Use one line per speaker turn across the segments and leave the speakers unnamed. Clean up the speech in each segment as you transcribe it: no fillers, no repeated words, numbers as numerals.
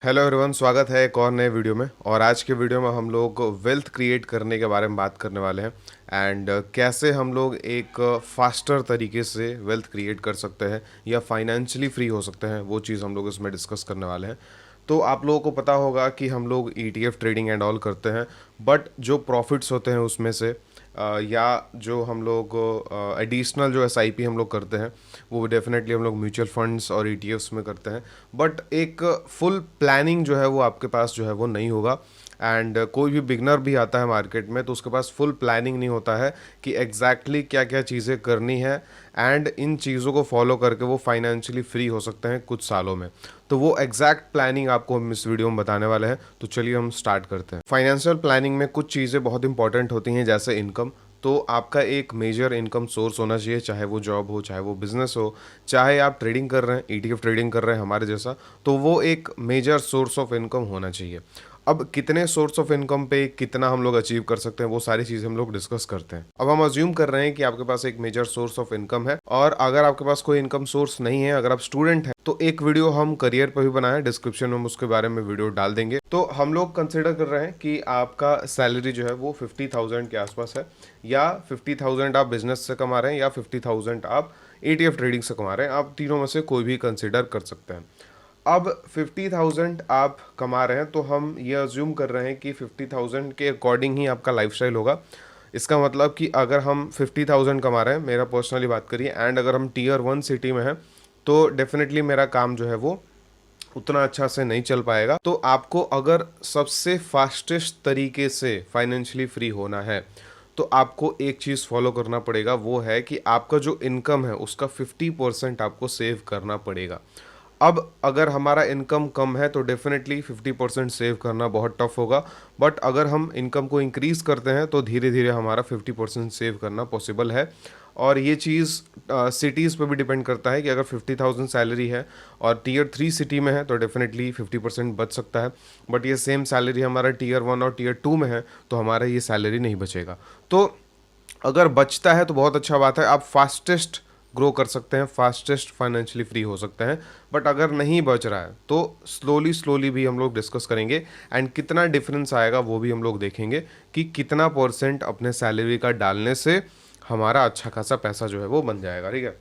Hello everyone, स्वागत है एक और नए वीडियो में। और आज के वीडियो में हम लोग वेल्थ क्रिएट करने के बारे में बात करने वाले हैं एंड कैसे हम लोग एक फास्टर तरीके से वेल्थ क्रिएट कर सकते हैं या फाइनेंशियली फ्री हो सकते हैं, वो चीज़ हम लोग इसमें डिस्कस करने वाले हैं। तो आप लोगों को पता होगा कि हम लोग ETF ट्रेडिंग एंड ऑल करते हैं, बट जो प्रॉफिट्स होते हैं उसमें से या जो हम लोग एडिशनल जो SIP हम लोग करते हैं वो डेफिनेटली हम लोग म्यूचुअल फंड्स और ETFs में करते हैं। बट एक फुल प्लानिंग जो है वो आपके पास जो है वो नहीं होगा। एंड कोई भी बिगनर भी आता है मार्केट में तो उसके पास फुल प्लानिंग नहीं होता है कि एग्जैक्टली क्या क्या चीज़ें करनी है एंड इन चीज़ों को फॉलो करके वो फाइनेंशियली फ्री हो सकते हैं कुछ सालों में। तो वो एग्जैक्ट प्लानिंग आपको हम इस वीडियो में बताने वाले हैं। तो चलिए हम स्टार्ट करते हैं। फाइनेंशियल प्लानिंग में कुछ चीज़ें बहुत इंपॉर्टेंट होती हैं, जैसे इनकम। तो आपका एक मेजर इनकम सोर्स होना चाहिए, चाहे वो जॉब हो, चाहे वो बिजनेस हो, चाहे आप ट्रेडिंग कर रहे हैं, ETF ट्रेडिंग कर रहे हैं हमारे जैसा, तो वो एक मेजर सोर्स ऑफ इनकम होना चाहिए। अब कितने सोर्स ऑफ इनकम पे कितना हम लोग अचीव कर सकते हैं वो सारी चीज़ें हम लोग डिस्कस करते हैं। अब हम अज्यूम कर रहे हैं कि आपके पास एक मेजर सोर्स ऑफ इनकम है, और अगर आपके पास कोई इनकम सोर्स नहीं है, अगर आप स्टूडेंट हैं, तो एक वीडियो हम करियर पर भी बनाए हैं, डिस्क्रिप्शन में हम उसके बारे में वीडियो डाल देंगे। तो हम लोग कंसिडर कर रहे हैं कि आपका सैलरी जो है वो 50,000 के आसपास है, या 50,000 आप बिजनेस से कमा रहे हैं, या 50,000 आप ETF ट्रेडिंग से कमा रहे हैं। आप तीनों में से कोई भी कंसिडर कर सकते हैं। अब 50,000 आप कमा रहे हैं तो हम ये अज्यूम कर रहे हैं कि 50,000 के अकॉर्डिंग ही आपका लाइफस्टाइल होगा। इसका मतलब कि अगर हम 50,000 कमा रहे हैं, मेरा पर्सनली बात करिए, एंड अगर हम Tier 1 सिटी में हैं, तो डेफिनेटली मेरा काम जो है वो उतना अच्छा से नहीं चल पाएगा। तो आपको अगर सबसे फास्टेस्ट तरीके से फाइनेंशियली फ्री होना है तो आपको एक चीज़ फॉलो करना पड़ेगा, वो है कि आपका जो इनकम है उसका 50% आपको सेव करना पड़ेगा। अब अगर हमारा इनकम कम है तो डेफिनेटली 50% सेव करना बहुत टफ होगा, बट अगर हम इनकम को इंक्रीज़ करते हैं तो धीरे धीरे हमारा 50% सेव करना पॉसिबल है। और ये चीज़ सिटीज़ पे भी डिपेंड करता है कि अगर 50,000 सैलरी है और Tier 3 सिटी में है तो डेफिनेटली 50% बच सकता है। बट ये सेम सैलरी हमारा Tier 1 और Tier 2 में है तो हमारा ये सैलरी नहीं बचेगा। तो अगर बचता है तो बहुत अच्छा बात है, आप फास्टेस्ट ग्रो कर सकते हैं, फास्टेस्ट फाइनेंशियली फ्री हो सकते हैं। बट अगर नहीं बच रहा है तो स्लोली स्लोली भी हम लोग डिस्कस करेंगे, एंड कितना डिफरेंस आएगा वो भी हम लोग देखेंगे कि कितना परसेंट अपने सैलरी का डालने से हमारा अच्छा खासा पैसा जो है वो बन जाएगा। ठीक है,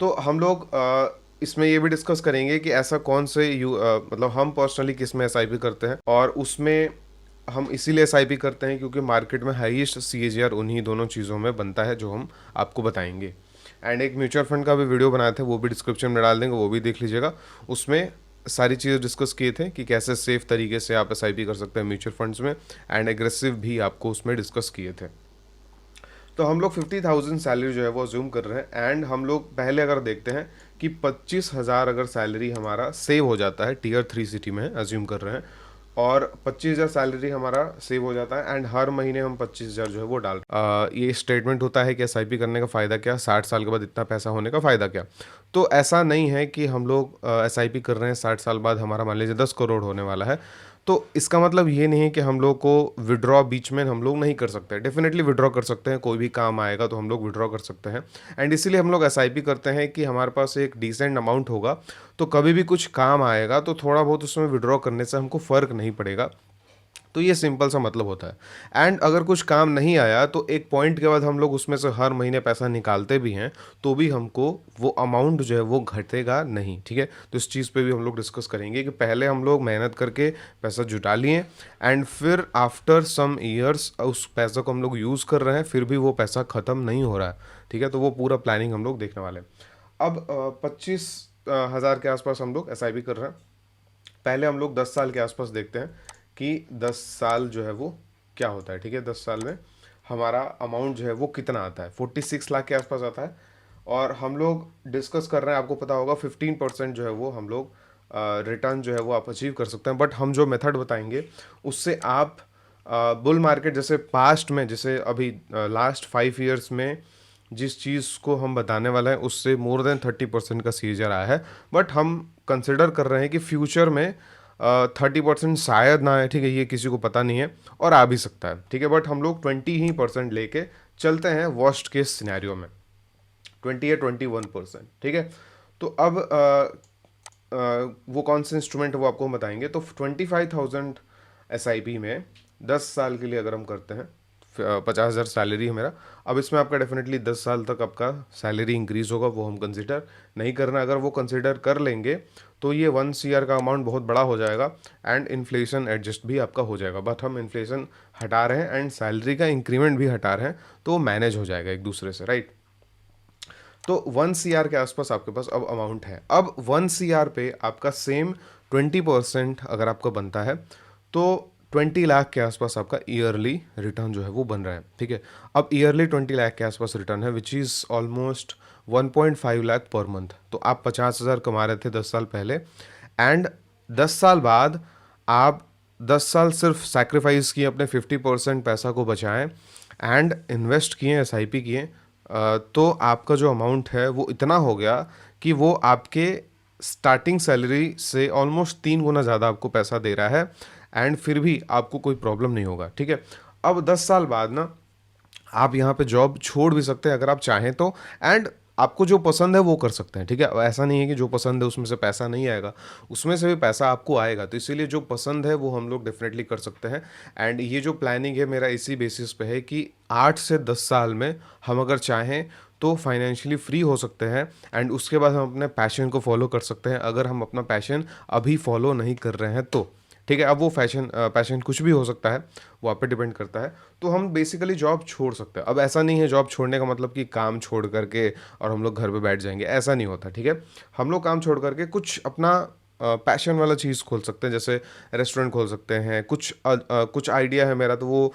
तो हम लोग इसमें ये भी डिस्कस करेंगे कि ऐसा कौन से मतलब हम पर्सनली किस में SIP करते हैं, और उसमें हम इसीलिए SIP करते हैं क्योंकि मार्केट में हाईएस्ट CAGR उन्हीं दोनों चीज़ों में बनता है जो हम आपको बताएंगे। एंड एक म्यूचुअल फंड का भी वीडियो बनाए थे, वो भी डिस्क्रिप्शन में डाल देंगे, वो भी देख लीजिएगा। उसमें सारी चीज़ें डिस्कस किए थे कि कैसे सेफ तरीके से आप SIP कर सकते हैं म्यूचुअल फंड्स में, एंड एग्रेसिव भी आपको उसमें डिस्कस किए थे। तो हम लोग 50,000 सैलरी जो है वो अज्यूम कर रहे हैं, एंड हम लोग पहले अगर देखते हैं कि 25,000 अगर सैलरी हमारा सेव हो जाता है, Tier 3 सिटी में अज्यूम कर रहे हैं, और 25,000 सैलरी हमारा सेव हो जाता है, एंड हर महीने हम 25,000 जो है वो ये स्टेटमेंट होता है कि SIP करने का फ़ायदा क्या, 60 साल के बाद इतना पैसा होने का फ़ायदा क्या। तो ऐसा नहीं है कि हम लोग SIP कर रहे हैं, 60 साल बाद हमारा मान लीजिए 10 करोड़ होने वाला है। तो इसका मतलब ये नहीं है कि हम लोग को विड्रॉ बीच में हम लोग नहीं कर सकते। डेफिनेटली विड्रॉ कर सकते हैं, कोई भी काम आएगा तो हम लोग विड्रॉ कर सकते हैं। एंड इसीलिए हम लोग SIP करते हैं कि हमारे पास एक डिसेंट अमाउंट होगा, तो कभी भी कुछ काम आएगा तो थोड़ा बहुत उसमें विड्रॉ करने से हमको फ़र्क नहीं पड़ेगा। तो ये सिंपल सा मतलब होता है। एंड अगर कुछ काम नहीं आया तो एक पॉइंट के बाद हम लोग उसमें से हर महीने पैसा निकालते भी हैं, तो भी हमको वो अमाउंट जो है वो घटेगा नहीं। ठीक है, तो इस चीज़ पे भी हम लोग डिस्कस करेंगे कि पहले हम लोग मेहनत करके पैसा जुटा लिए, एंड फिर आफ्टर सम ईयर्स उस पैसा को हम लोग यूज़ कर रहे हैं, फिर भी वो पैसा ख़त्म नहीं हो रहा है। ठीक है, तो वो पूरा प्लानिंग हम लोग देखने वाले हैं। अब 25,000 के आसपास हम लोग SIP कर रहे हैं। पहले हम लोग 10 साल के आसपास देखते हैं कि 10 साल जो है वो क्या होता है। ठीक है, 10 साल में हमारा अमाउंट जो है वो कितना आता है, 46 लाख के आसपास आता है। और हम लोग डिस्कस कर रहे हैं, आपको पता होगा 15% जो है वो हम लोग रिटर्न जो है वो आप अचीव कर सकते हैं। बट हम जो मेथड बताएंगे उससे आप बुल मार्केट जैसे पास्ट में, जैसे अभी लास्ट 5 ईयर्स में जिस चीज़ को हम बताने वाला है उससे मोर देन 30% का CAGR आया है। बट हम कंसिडर कर रहे हैं कि फ्यूचर में 30% शायद ना आए। ठीक है, ये किसी को पता नहीं है, और आ भी सकता है। ठीक है, बट हम लोग 20% लेके चलते हैं वर्स्ट केस सिनेरियो में, 20 या 21%। ठीक है, तो अब वो कौन से इंस्ट्रूमेंट है वो आपको हम बताएंगे। तो 25,000 SIP में 10 साल के लिए अगर हम करते हैं, 50,000 सैलरी है मेरा। अब इसमें आपका डेफिनेटली 10 साल तक आपका सैलरी इंक्रीज होगा, वो हम कंसिडर नहीं करना। अगर वो कंसिडर कर लेंगे तो ये 1 CR का अमाउंट बहुत बड़ा हो जाएगा एंड इन्फ्लेशन एडजस्ट भी आपका हो जाएगा। बट हम इन्फ्लेशन हटा रहे हैं एंड सैलरी का इंक्रीमेंट भी हटा रहे हैं, तो वो मैनेज हो जाएगा एक दूसरे से, राइट। तो 1 CR के आसपास आपके पास अब अमाउंट है। अब 1 CR पे आपका सेम 20% अगर आपका बनता है तो 20 लाख के आसपास आपका ईयरली रिटर्न जो है वो बन रहा है, ठीक है। अब ईयरली 20 लाख के आसपास रिटर्न है, which is almost 1.5 lakh per month. तो आप 50,000 कमा रहे थे 10 साल पहले, एंड 10 साल बाद आप 10 साल सिर्फ सैक्रिफाइस किए, अपने 50% पैसा को बचाएं एंड इन्वेस्ट किए, SIP किए, तो आपका जो अमाउंट है वो इतना हो गया कि वो आपके स्टार्टिंग सैलरी से ऑलमोस्ट 3 गुना ज़्यादा आपको पैसा दे रहा है, एंड फिर भी आपको कोई प्रॉब्लम नहीं होगा, ठीक है। अब 10 साल बाद ना आप यहाँ पे जॉब छोड़ भी सकते हैं अगर आप चाहें तो, एंड आपको जो पसंद है वो कर सकते हैं, ठीक है। अब ऐसा नहीं है कि जो पसंद है उसमें से पैसा नहीं आएगा, उसमें से भी पैसा आपको आएगा। तो इसीलिए जो पसंद है वो हम लोग डेफिनेटली कर सकते हैं। एंड ये जो प्लानिंग है मेरा इसी बेसिस पे है कि 8 से 10 साल में हम अगर चाहें तो फाइनेंशियली फ्री हो सकते हैं, एंड उसके बाद हम अपने पैशन को फॉलो कर सकते हैं अगर हम अपना पैशन अभी फॉलो नहीं कर रहे हैं तो, ठीक है। अब वो पैशन कुछ भी हो सकता है, वो आप पे डिपेंड करता है। तो हम बेसिकली जॉब छोड़ सकते हैं। अब ऐसा नहीं है जॉब छोड़ने का मतलब कि काम छोड़ करके और हम लोग घर पे बैठ जाएंगे, ऐसा नहीं होता, ठीक है। हम लोग काम छोड़ करके कुछ अपना पैशन वाला चीज़ खोल सकते हैं, जैसे रेस्टोरेंट खोल सकते हैं। कुछ आइडिया है मेरा तो वो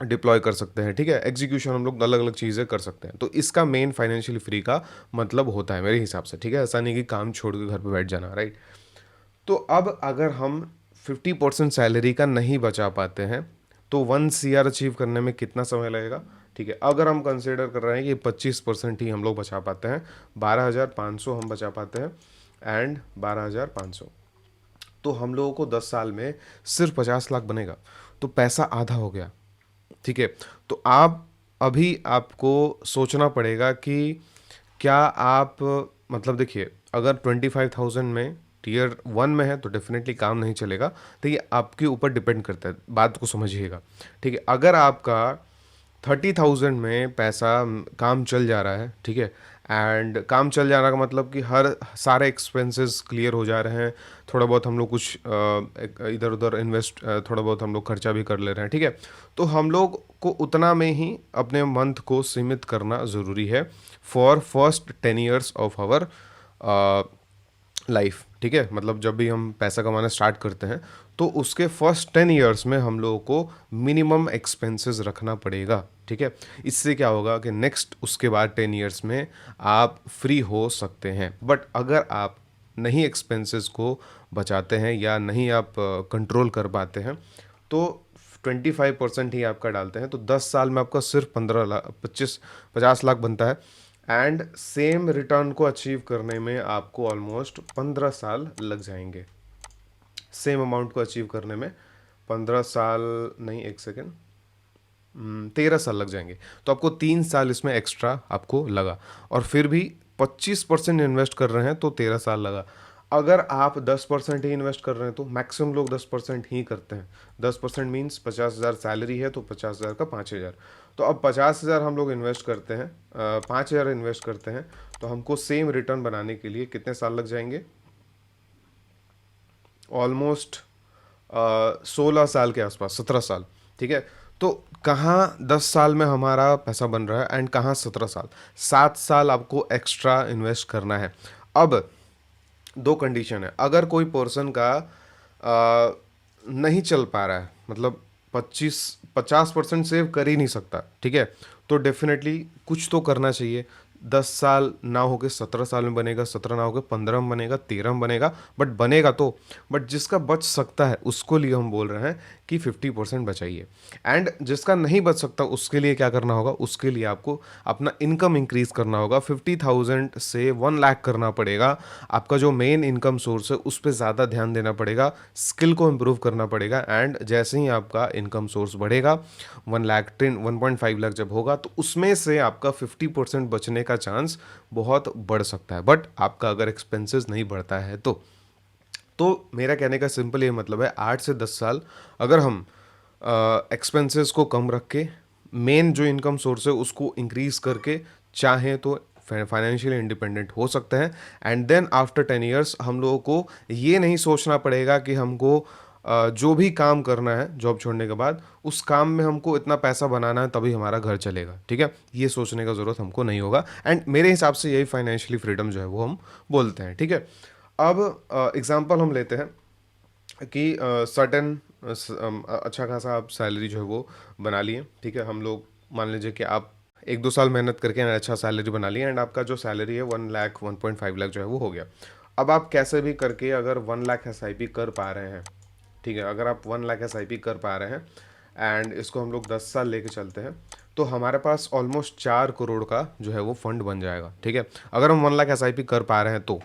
डिप्लॉय कर सकते हैं, ठीक है। एग्जीक्यूशन हम लोग अलग अलग चीज़ें कर सकते हैं। तो इसका मेन फाइनेंशियली फ्री का मतलब होता है मेरे हिसाब से, ठीक है। ऐसा नहीं कि काम छोड़ के घर पे बैठ जाना, राइट। तो अब अगर हम 50% सैलरी का नहीं बचा पाते हैं तो 1 CR अचीव करने में कितना समय लगेगा, ठीक है। अगर हम कंसिडर कर रहे हैं कि 25% ही हम लोग बचा पाते हैं, 12,500 हम बचा पाते हैं, एंड 12,500, तो हम लोगों को 10 साल में सिर्फ 50 लाख बनेगा, तो पैसा आधा हो गया, ठीक है। तो आप अभी आपको सोचना पड़ेगा कि क्या आप, मतलब देखिए, अगर 25,000 में Tier 1 में है तो डेफिनेटली काम नहीं चलेगा, तो ये आपके ऊपर डिपेंड करता है, बात को समझिएगा, ठीक है। अगर आपका 30,000 में पैसा काम चल जा रहा है, ठीक है, एंड काम चल जाना का मतलब कि हर सारे एक्सपेंसेस क्लियर हो जा रहे हैं, थोड़ा बहुत हम लोग कुछ इधर उधर इन्वेस्ट, थोड़ा बहुत हम लोग खर्चा भी कर ले रहे हैं, ठीक है। तो हम लोग को उतना में ही अपने मंथ को सीमित करना ज़रूरी है for first 10 years of our life, ठीक है। मतलब जब भी हम पैसा कमाना स्टार्ट करते हैं तो उसके फर्स्ट 10 years में हम लोगों को मिनिमम एक्सपेंसेस रखना पड़ेगा, ठीक है। इससे क्या होगा कि नेक्स्ट उसके बाद 10 years में आप फ्री हो सकते हैं। बट अगर आप नहीं एक्सपेंसेस को बचाते हैं या नहीं आप कंट्रोल कर पाते हैं तो 25% ही आपका डालते हैं, तो 10 साल में आपका सिर्फ 15 लाख 50 लाख बनता है, एंड सेम रिटर्न को अचीव करने में आपको ऑलमोस्ट 15 साल लग जाएंगे। सेम अमाउंट को अचीव करने में 15 साल नहीं, एक सेकेंड, 13 साल लग जाएंगे। तो आपको 3 साल इसमें एक्स्ट्रा आपको लगा, और फिर भी 25% इन्वेस्ट कर रहे हैं तो 13 साल लगा। अगर आप 10% ही इन्वेस्ट कर रहे हैं तो मैक्सिमम लोग 10% ही करते हैं। 10% मीन्स 50,000 सैलरी है तो 50,000 का 5,000। तो अब 50,000 हम लोग इन्वेस्ट करते हैं, 5,000 इन्वेस्ट करते हैं, तो हमको सेम रिटर्न बनाने के लिए कितने साल लग जाएंगे? ऑलमोस्ट 16 साल के आसपास, 17 साल, ठीक है। तो कहाँ 10 साल में हमारा पैसा बन रहा है एंड कहाँ 17 साल, 7 साल आपको एक्स्ट्रा इन्वेस्ट करना है। अब दो कंडीशन है, अगर कोई पर्सन का नहीं चल पा रहा है, मतलब 50% सेव कर ही नहीं सकता, ठीक है, तो डेफिनेटली कुछ तो करना चाहिए। 10 साल ना होके 17 साल में बनेगा, 17 ना होके 15 में बनेगा, 13 में बनेगा, बट बनेगा तो। बट जिसका बच सकता है उसको लिए हम बोल रहे हैं कि 50% बचाइए, एंड जिसका नहीं बच सकता उसके लिए क्या करना होगा, उसके लिए आपको अपना इनकम इंक्रीज करना होगा। 50,000 से 1 लाख करना पड़ेगा। आपका जो मेन इनकम सोर्स है उस पर ज़्यादा ध्यान देना पड़ेगा, स्किल को इम्प्रूव करना पड़ेगा, एंड जैसे ही आपका इनकम सोर्स बढ़ेगा, 1 लाख 1.5 लाख जब होगा तो उसमें से आपका 50% बचने का का चांस बहुत बढ़ सकता है। बट आपका अगर एक्सपेंसेस नहीं बढ़ता है तो मेरा कहने का सिंपल ये मतलब है 8 से 10 साल अगर हम एक्सपेंसेस को कम रख के मेन जो इनकम सोर्स है उसको इंक्रीज करके चाहें तो फाइनेंशियली इंडिपेंडेंट हो सकते हैं। एंड देन आफ्टर 10 ईयर्स हम लोगों को ये नहीं सोचना पड़ेगा कि हमको जो भी काम करना है जॉब छोड़ने के बाद उस काम में हमको इतना पैसा बनाना है तभी हमारा घर चलेगा, ठीक है। ये सोचने का ज़रूरत हमको नहीं होगा एंड मेरे हिसाब से यही फाइनेंशियली फ्रीडम जो है वो हम बोलते हैं, ठीक है। अब एग्जांपल हम लेते हैं कि सर्टेन अच्छा खासा आप सैलरी जो है वो बना लिए, ठीक है। हम लोग मान लीजिए कि आप 1-2 साल मेहनत करके अच्छा सैलरी बना लिया एंड आपका जो सैलरी है 1 लाख 1.5 लाख जो है वो हो गया। अब आप कैसे भी करके अगर 1 लाख SIP कर पा रहे हैं, ठीक है, अगर आप 1 लाख SIP कर पा रहे हैं एंड इसको हम लोग 10 साल लेके चलते हैं तो हमारे पास ऑलमोस्ट 4 करोड़ का जो है वो फंड बन जाएगा, ठीक है। अगर हम 1 लाख SIP कर पा रहे हैं तो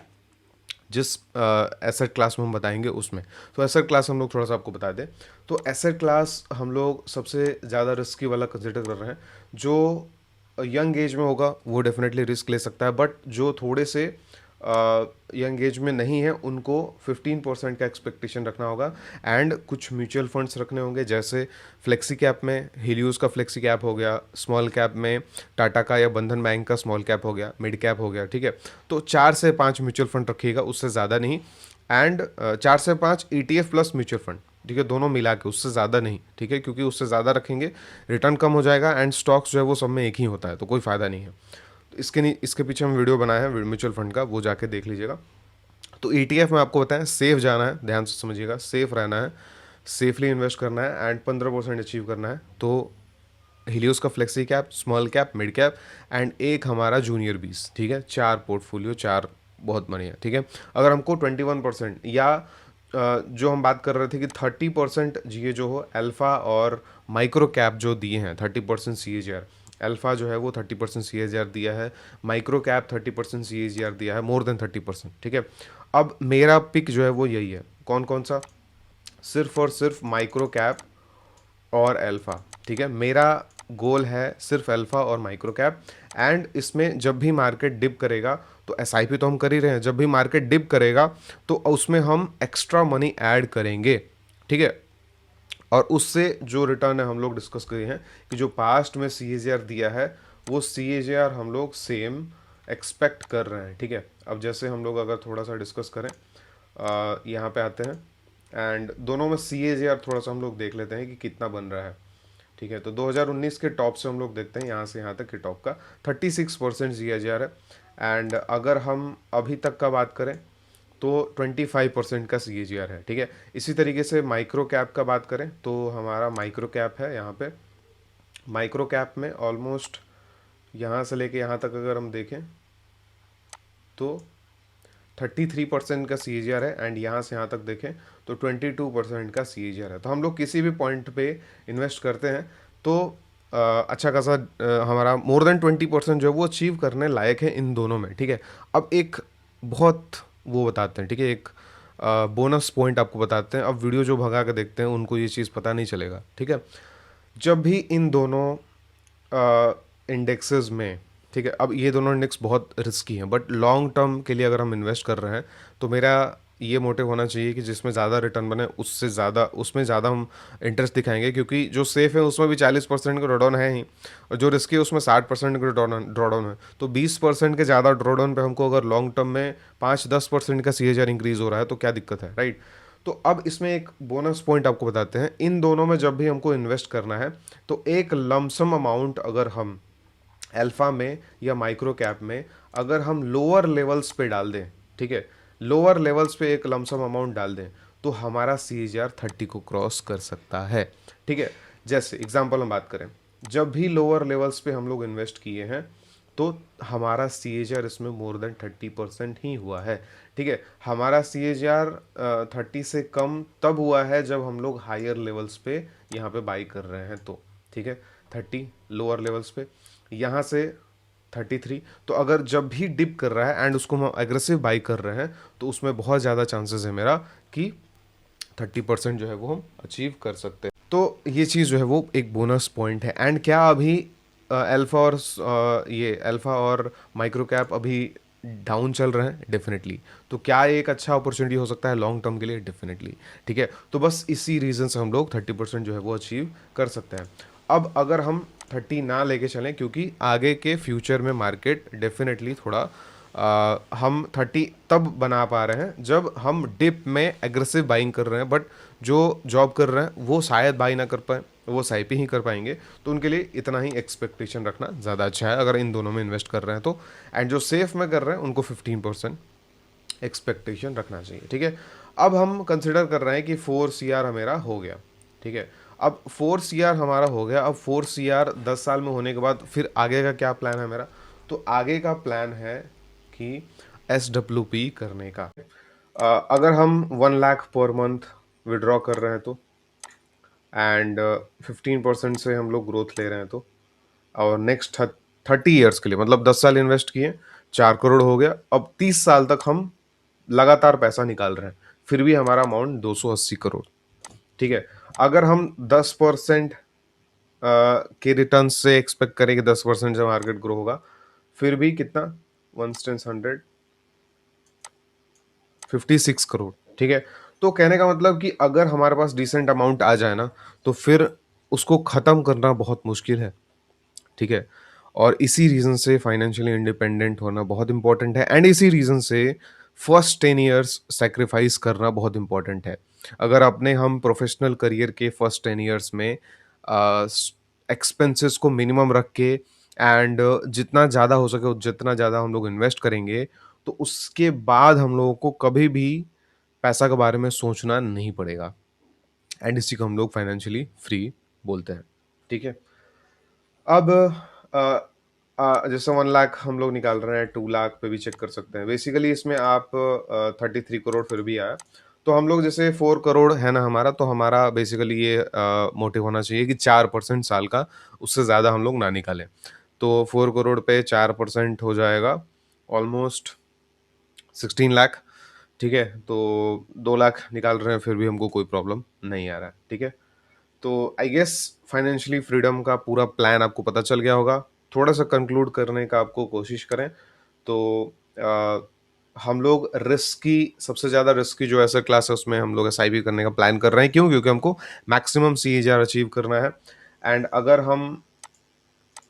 जिस एसेट क्लास में हम बताएंगे उसमें, तो एसेट क्लास हम लोग थोड़ा सा आपको बता दें तो एसेट क्लास हम लोग सबसे ज़्यादा रिस्की वाला कंसिडर कर रहे हैं। जो यंग एज में होगा वो डेफिनेटली रिस्क ले सकता है, बट जो थोड़े से यंग एज में नहीं है उनको 15% का एक्सपेक्टेशन रखना होगा एंड कुछ म्यूचुअल फंड्स रखने होंगे, जैसे फ्लेक्सी कैप में हिलियोस का फ्लेक्सी कैप हो गया, स्मॉल कैप में टाटा का या बंधन बैंक का स्मॉल कैप हो गया, मिड कैप हो गया, ठीक है। तो 4 से 5 म्यूचुअल फंड रखिएगा, उससे ज़्यादा नहीं। एंड 4 से 5 ETF प्लस म्यूचुअल फंड, ठीक है, दोनों मिला के, उससे ज़्यादा नहीं, ठीक है, क्योंकि उससे ज़्यादा रखेंगे रिटर्न कम हो जाएगा एंड स्टॉक्स जो है वो सब में एक ही होता है तो कोई फ़ायदा नहीं है। तो इसके पीछे हम वीडियो बनाए हैं म्यूचुअल फंड का, वो जाके देख लीजिएगा। तो ETF में आपको बताएं सेफ जाना है, ध्यान से समझिएगा, सेफ रहना है, सेफली इन्वेस्ट करना है एंड 15% अचीव करना है। तो हिलियोस का flexi cap, small cap, mid cap and एक हमारा जूनियर 20, ठीक है, 4 पोर्टफोलियो, 4 बहुत मनी है, ठीक है। अगर हमको 21% या जो हम बात कर रहे थे कि 30% जीए जो हो अल्फा और माइक्रो कैप जो दिए हैं 30% CAGR, अल्फा जो है वो 30% CAGR दिया है, माइक्रो कैप 30% CAGR दिया है, मोर देन 30%, ठीक है। अब मेरा पिक जो है वो यही है, कौन कौन सा, सिर्फ और सिर्फ माइक्रो कैप और अल्फा, ठीक है। मेरा गोल है सिर्फ अल्फा और माइक्रो कैप एंड इसमें जब भी मार्केट डिप करेगा तो SIP तो हम कर ही रहे हैं, जब भी मार्केट डिप करेगा तो उसमें हम एक्स्ट्रा मनी ऐड करेंगे, ठीक है। और उससे जो रिटर्न है हम लोग डिस्कस किए हैं कि जो पास्ट में CAGR दिया है वो CAGR हम लोग सेम एक्सपेक्ट कर रहे हैं, ठीक है। अब जैसे हम लोग अगर थोड़ा सा डिस्कस करें, यहाँ पे आते हैं एंड दोनों में CAGR थोड़ा सा हम लोग देख लेते हैं कि कितना बन रहा है, ठीक है। तो 2019 के टॉप से हम लोग देखते हैं, यहाँ से यहाँ तक के टॉप का 36% CAGR है एंड अगर हम अभी तक का बात करें तो 25% का CAGR है, ठीक है। इसी तरीके से माइक्रो कैप का बात करें तो हमारा माइक्रो कैप है यहाँ पे, माइक्रो कैप में ऑलमोस्ट यहाँ से लेके यहाँ तक अगर हम देखें तो 33% का CAGR है एंड यहाँ से यहाँ तक देखें तो 22% का CAGR है। तो हम लोग किसी भी पॉइंट पे इन्वेस्ट करते हैं तो अच्छा खासा हमारा मोर देन 20% जो है वो अचीव करने लायक है इन दोनों में, ठीक है। अब एक बहुत वो बताते हैं, ठीक है, एक बोनस पॉइंट आपको बताते हैं। अब वीडियो जो भगा के देखते हैं उनको ये चीज़ पता नहीं चलेगा, ठीक है। जब भी इन दोनों इंडेक्सेस में, ठीक है, अब ये दोनों इंडेक्स बहुत रिस्की हैं बट लॉन्ग टर्म के लिए अगर हम इन्वेस्ट कर रहे हैं तो मेरा ये मोटिव होना चाहिए कि जिसमें ज़्यादा रिटर्न बने उससे ज़्यादा उसमें ज़्यादा हम इंटरेस्ट दिखाएंगे, क्योंकि जो सेफ है उसमें भी 40% का ड्रॉडाउन है ही और जो रिस्की है उसमें 60% का ड्रॉडाउन है। तो 20% के ज़्यादा ड्रॉडाउन पे हमको अगर लॉन्ग टर्म में 5-10% का CAGR इंक्रीज हो रहा है तो क्या दिक्कत है, राइट। तो अब इसमें एक बोनस पॉइंट आपको बताते हैं, इन दोनों में जब भी हमको इन्वेस्ट करना है तो एक लमसम अमाउंट अगर हम अल्फा में या माइक्रो कैप में अगर हम लोअर लेवल्स पे डाल दें, ठीक है, लोअर लेवल्स पे एक लमसम अमाउंट डाल दें तो हमारा CAGR 30 को क्रॉस कर सकता है, ठीक है। जैसे एग्जांपल हम बात करें, जब भी लोअर लेवल्स पे हम लोग इन्वेस्ट किए हैं तो हमारा CAGR इसमें मोर देन 30% ही हुआ है, ठीक है। हमारा CAGR 30 से कम तब हुआ है जब हम लोग हायर लेवल्स पे यहाँ पे बाई कर रहे हैं तो, ठीक है, 30 लोअर लेवल्स पे, यहाँ से 33। तो अगर जब भी डिप कर रहा है एंड उसको हम एग्रेसिव बाई कर रहे हैं तो उसमें बहुत ज़्यादा चांसेस है मेरा कि 30% जो है वो हम अचीव कर सकते हैं। तो ये चीज़ जो है वो एक बोनस पॉइंट है एंड क्या अभी ये अल्फा और माइक्रो कैप अभी डाउन चल रहे हैं डेफिनेटली। तो क्या ये एक अच्छा अपॉर्चुनिटी हो सकता है लॉन्ग टर्म के लिए? डेफिनेटली। ठीक है, तो बस इसी रीज़न से हम लोग 30% जो है वो अचीव कर सकते हैं। अब अगर हम 30 ना लेके चलें, क्योंकि आगे के फ्यूचर में मार्केट डेफिनेटली थोड़ा हम 30 तब बना पा रहे हैं जब हम डिप में एग्रेसिव बाइंग कर रहे हैं, बट जो जॉब कर रहे हैं वो शायद बाई ना कर पाए, वो साइपी ही कर पाएंगे। तो उनके लिए इतना ही एक्सपेक्टेशन रखना ज़्यादा अच्छा है अगर इन दोनों में इन्वेस्ट कर रहे हैं तो। एंड जो सेफ में कर रहे हैं उनको 15% एक्सपेक्टेशन रखना चाहिए। ठीक है, अब हम कंसिडर कर रहे हैं कि 4 CR हमारा हो गया। ठीक है, अब 4 CR हमारा हो गया। अब 4 CR 10 साल में होने के बाद फिर आगे का क्या प्लान है मेरा? तो आगे का प्लान है कि SWP करने का। अगर हम 1 लाख पर मंथ विड्रॉ कर रहे हैं तो, एंड 15% से हम लोग ग्रोथ ले रहे हैं तो, और नेक्स्ट 30 ईयर्स के लिए, मतलब 10 साल इन्वेस्ट किए, 4 करोड़ हो गया। अब 30 साल तक हम लगातार पैसा निकाल रहे हैं, फिर भी हमारा अमाउंट 280 करोड़। ठीक है, अगर हम 10% के रिटर्न से एक्सपेक्ट करें कि 10% से मार्केट ग्रो होगा, फिर भी कितना? 1/100 56 करोड़। ठीक है, तो कहने का मतलब कि अगर हमारे पास डिसेंट अमाउंट आ जाए ना, तो फिर उसको ख़त्म करना बहुत मुश्किल है। ठीक है, और इसी रीज़न से फाइनेंशियली इंडिपेंडेंट होना बहुत इंपॉर्टेंट है, एंड इसी रीज़न से फर्स्ट 10 ईयर्स सेक्रीफाइस करना बहुत इंपॉर्टेंट है। अगर अपने हम प्रोफेशनल करियर के फर्स्ट 10 ईयर्स में एक्सपेंसेस को मिनिमम रख के, एंड जितना ज़्यादा हो सके जितना ज़्यादा हम लोग इन्वेस्ट करेंगे, तो उसके बाद हम लोगों को कभी भी पैसा के बारे में सोचना नहीं पड़ेगा। एंड इसी को हम लोग फाइनेंशियली फ्री बोलते हैं। ठीक है, अब जैसे 1 लाख हम लोग निकाल रहे हैं, 2 लाख पे भी चेक कर सकते हैं। बेसिकली इसमें आप 33 करोड़ फिर भी आया, तो हम लोग जैसे 4 करोड़ है ना हमारा, तो हमारा बेसिकली ये मोटिव होना चाहिए कि 4% साल का, उससे ज़्यादा हम लोग ना निकालें। तो 4 करोड़ पे 4% हो जाएगा ऑलमोस्ट 16 लाख। ठीक है, तो 2 लाख निकाल रहे हैं फिर भी हमको कोई प्रॉब्लम नहीं आ रहा है। ठीक है, तो आई गेस फाइनेंशियली फ्रीडम का पूरा प्लान आपको पता चल गया होगा। थोड़ा सा कंक्लूड करने का आपको कोशिश करें तो, आ, हम लोग रिस्की, सबसे ज़्यादा रिस्की जो ऐसा क्लास है उसमें हम लोग SIP करने का प्लान कर रहे हैं। क्यों? क्योंकि हमको मैक्सिमम CAGR अचीव करना है। एंड अगर हम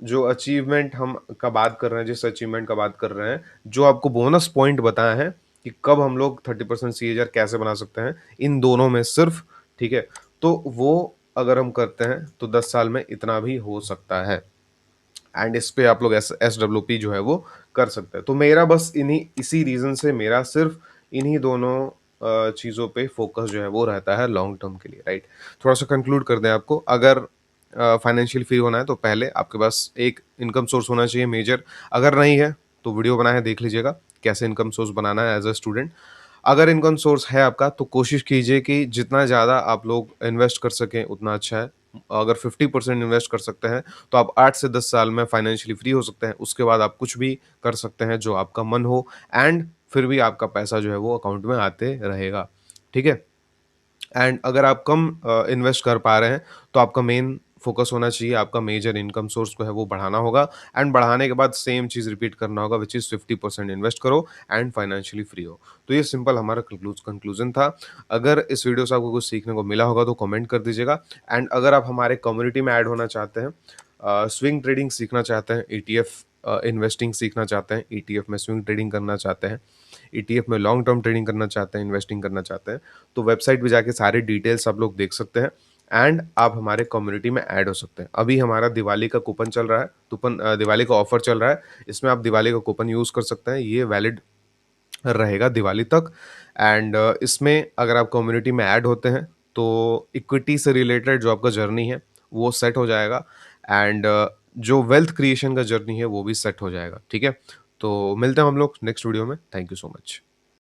जो अचीवमेंट हम का बात कर रहे हैं, जिस अचीवमेंट का बात कर रहे हैं, जो आपको बोनस पॉइंट बताया है कि कब हम लोग 30% CAGR कैसे बना सकते हैं, इन दोनों में सिर्फ, ठीक है, तो वो अगर हम करते हैं तो 10 साल में इतना भी हो सकता है। एंड इस पे आप लोग SWP जो है वो कर सकते हैं। तो मेरा बस इसी रीजन से मेरा सिर्फ इन्हीं दोनों चीज़ों पे फोकस जो है वो रहता है लॉन्ग टर्म के लिए, राइट। थोड़ा सा कंक्लूड कर दें आपको, अगर फाइनेंशियल फ्री होना है तो पहले आपके पास एक इनकम सोर्स होना चाहिए मेजर। अगर नहीं है तो वीडियो बनाया है, देख लीजिएगा कैसे इनकम सोर्स बनाना है एज अ स्टूडेंट। अगर इनकम सोर्स है आपका तो कोशिश कीजिए कि जितना ज़्यादा आप लोग इन्वेस्ट कर सकें उतना अच्छा है। अगर 50% इन्वेस्ट कर सकते हैं तो आप 8 से 10 साल में फाइनेंशियली फ्री हो सकते हैं। उसके बाद आप कुछ भी कर सकते हैं जो आपका मन हो, एंड फिर भी आपका पैसा जो है वो अकाउंट में आते रहेगा। ठीक है, एंड अगर आप कम इन्वेस्ट कर पा रहे हैं तो आपका मेन फोकस होना चाहिए, आपका मेजर इनकम सोर्स को है वो बढ़ाना होगा, एंड बढ़ाने के बाद सेम चीज़ रिपीट करना होगा, विच इज़ 50% इन्वेस्ट करो एंड फाइनेंशियली फ्री हो। तो ये सिंपल हमारा कंक्लूजन था। अगर इस वीडियो से आपको कुछ सीखने को मिला होगा तो कमेंट कर दीजिएगा। एंड अगर आप हमारे कम्युनिटी में ऐड होना चाहते हैं, स्विंग ट्रेडिंग सीखना चाहते हैं, ETF इन्वेस्टिंग सीखना चाहते हैं, ETF में स्विंग ट्रेडिंग करना चाहते हैं, ETF में लॉन्ग टर्म ट्रेडिंग करना चाहते हैं, इन्वेस्टिंग करना चाहते हैं, तो वेबसाइट पे जाके सारी डिटेल्स आप लोग देख सकते हैं, एंड आप हमारे कम्युनिटी में ऐड हो सकते हैं। अभी हमारा दिवाली का कूपन चल रहा है, दिवाली का ऑफर चल रहा है, इसमें आप दिवाली का कूपन यूज़ कर सकते हैं, ये वैलिड रहेगा दिवाली तक। एंड इसमें अगर आप कम्युनिटी में ऐड होते हैं तो इक्विटी से रिलेटेड जो आपका जर्नी है वो सेट हो जाएगा, एंड जो वेल्थ क्रिएशन का जर्नी है वो भी सेट हो जाएगा। ठीक है, तो मिलते हैं हम लोग नेक्स्ट वीडियो में। Thank you so much.